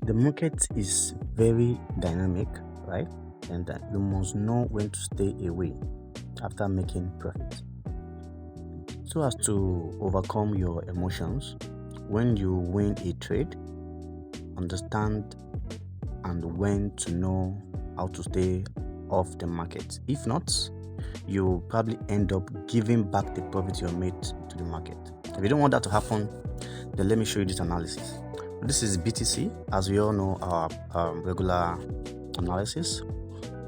The market is very dynamic, right? And you must know when to stay away after making profit. So as to overcome your emotions, when you win a trade, understand and when to know how to stay off the market. If not, you'll probably end up giving back the profit you made to the market. If you don't want that to happen, then let me show you this analysis. This is BTC. As we all know, our regular analysis.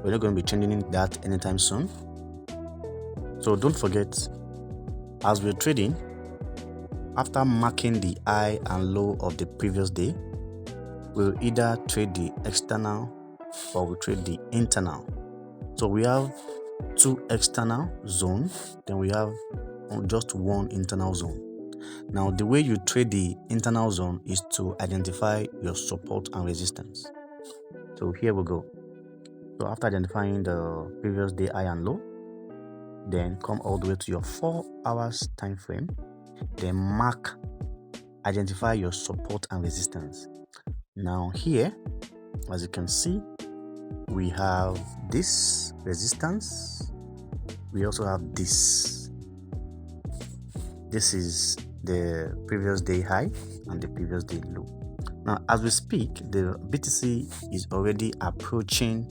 We're not going to be changing that anytime soon. So don't forget, as we're trading, after marking the high and low of the previous day, we'll either trade the external or we trade the internal. So we have two external zones, then we have just one internal zone. Now, the way you trade the internal zone is to identify your support and resistance. So here we go. So after identifying the previous day high and low, then come all the way to your 4 hours time frame, then identify your support and resistance. Now here, as you can see, we have this resistance. We also have this. This is the previous day high and the previous day low. Now, as we speak, the BTC is already approaching.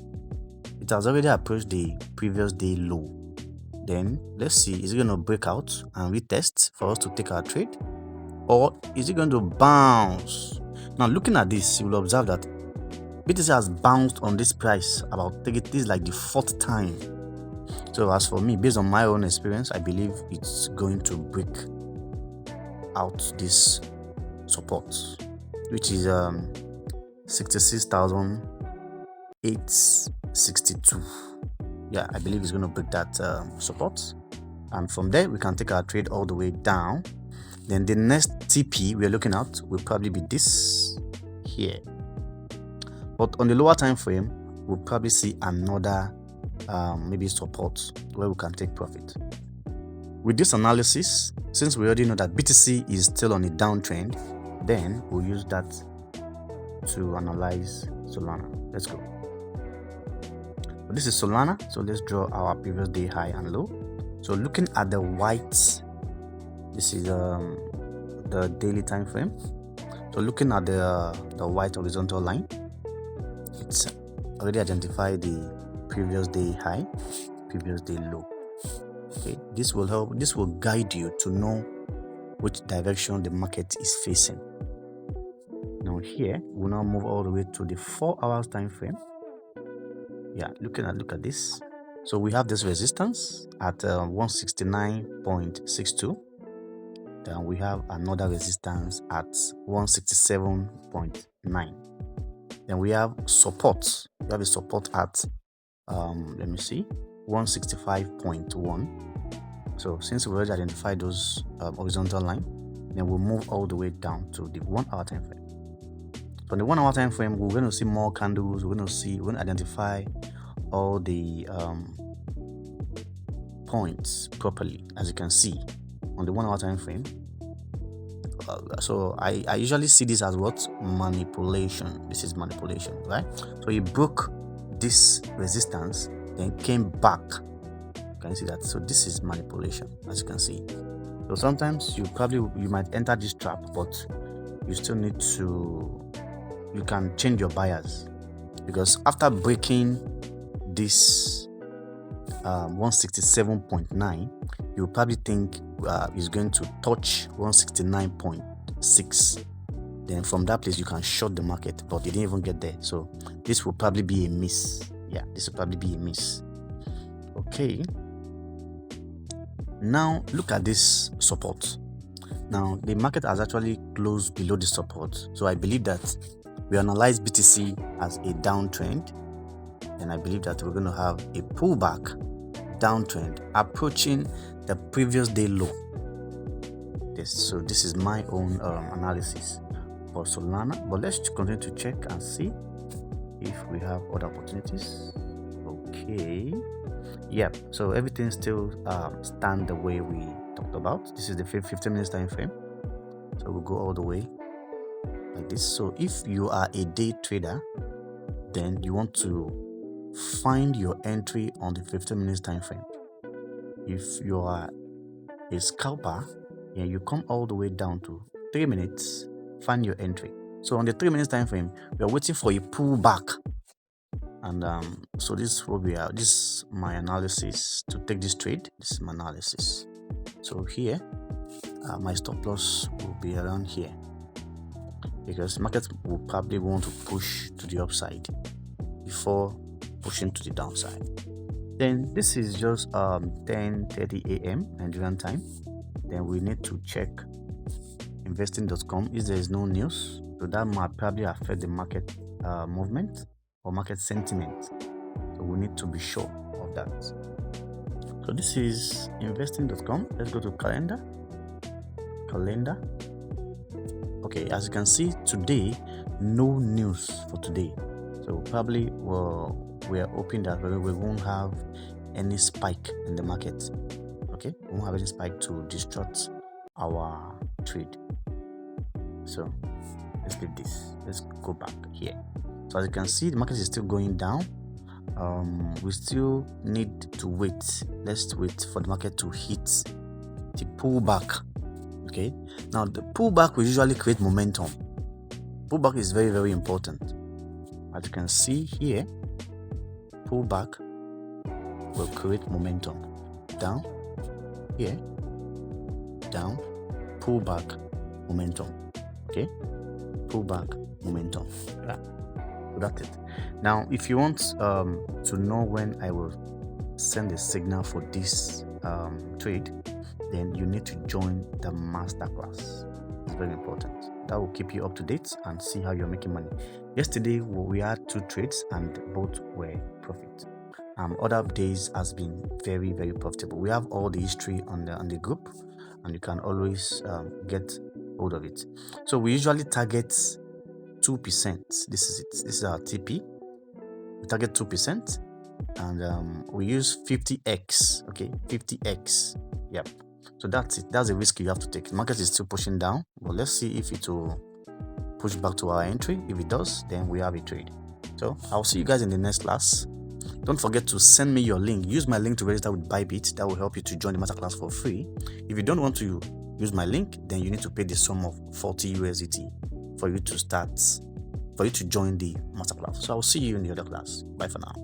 It has already approached the previous day low. Then let's see, is it going to break out and retest for us to take our trade, or is it going to bounce? Now, looking at this, you will observe that BTC has bounced on this price about this is like the 4th time. So as for me, based on my own experience, I believe it's going to break out this support, which is 66,862. Yeah, I believe it's going to break that support, and from there we can take our trade all the way down. Then the next TP we're looking at will probably be this here, but on the lower time frame we'll probably see another maybe support where we can take profit. With this analysis, since we already know that BTC is still on a downtrend, then we'll use that to analyze Solana. Let's go. This is Solana, so let's draw our previous day high and low. So looking at the white, this is the daily time frame. So looking at the white horizontal line, it's already identified the previous day high, previous day low. Okay, this will help. This will guide you to know which direction the market is facing. Now here, we'll now move all the way to the 4 hours time frame. Yeah, look at this. So we have this resistance at 169.62. Then we have another resistance at 167.9. Then we have support. We have a support at let me see, 165.1. So since we already identified those horizontal line, then we'll move all the way down to the 1 hour time frame. So in the 1 hour time frame, we're going to see more candles. We're going to identify all the points properly, as you can see on the 1 hour time frame. So I usually see this as what? Manipulation. This is manipulation, right? So he broke this resistance, then came back. Can you see that? So this is manipulation, as you can see. So sometimes you might enter this trap, but you still need to, you can change your bias, because after breaking this 167.9, you'll probably think it's going to touch 169.6. Then from that place you can short the market, but you didn't even get there. So this will probably be a miss. Yeah, this will probably be a miss. Okay, now look at this support. Now the market has actually closed below the support, so I believe that we analyze BTC as a downtrend, and I believe that we're going to have a pullback downtrend approaching the previous day low. So this is my own analysis for Solana, but let's continue to check and see if we have other opportunities. Okay, yep, so everything still stand the way we talked about. This is the 15 minutes time frame, so we'll go all the way like this. So if you are a day trader, then you want to find your entry on the 15 minutes time frame. If you are a scalper, and you come all the way down to 3 minutes, find your entry. So on the 3 minutes time frame, we are waiting for a pullback. And so this is what we are. This is my analysis to take this trade. This is my analysis. So here, my stop loss will be around here, because market will probably want to push to the upside before pushing to the downside. Then this is just 10:30 a.m. Nigerian time. Then we need to check investing.com if there is no news, so that might probably affect the market movement or market sentiment. So we need to be sure of that. So this is investing.com. Let's go to calendar. Okay, as you can see today, no news for today. So probably we are hoping that we won't have any spike in the market. Okay, we won't have any spike to distort our trade. So let's leave this. Let's go back here. So as you can see, the market is still going down. We still need to wait. Let's wait for the market to hit the pullback. Okay, now the pullback will usually create momentum. Pullback is very, very important. As you can see here, pullback will create momentum. Down, here, down, pullback, momentum. Okay, pullback, momentum. Yeah. So that's it. Now, if you want to know when I will send a signal for this trade, then you need to join the masterclass. It's very important. That will keep you up to date and see how you're making money. Yesterday we had 2 trades and both were profit. Other days has been very, very profitable. We have all the history on the group, and you can always get hold of it. So we usually target 2%. This is it. This is our TP. We target 2%, and we use 50x. Okay, 50x. Yep. So that's it. That's a risk you have to take. The market is still pushing down, but let's see if it will push back to our entry. If it does, then we have a trade. So I'll see you guys in the next class. Don't forget to send me your link. Use my link to register with BYBIT. That will help you to join the masterclass for free. If you don't want to use my link, then you need to pay the sum of 40 USDT for you to join the masterclass. So I'll see you in the other class. Bye for now.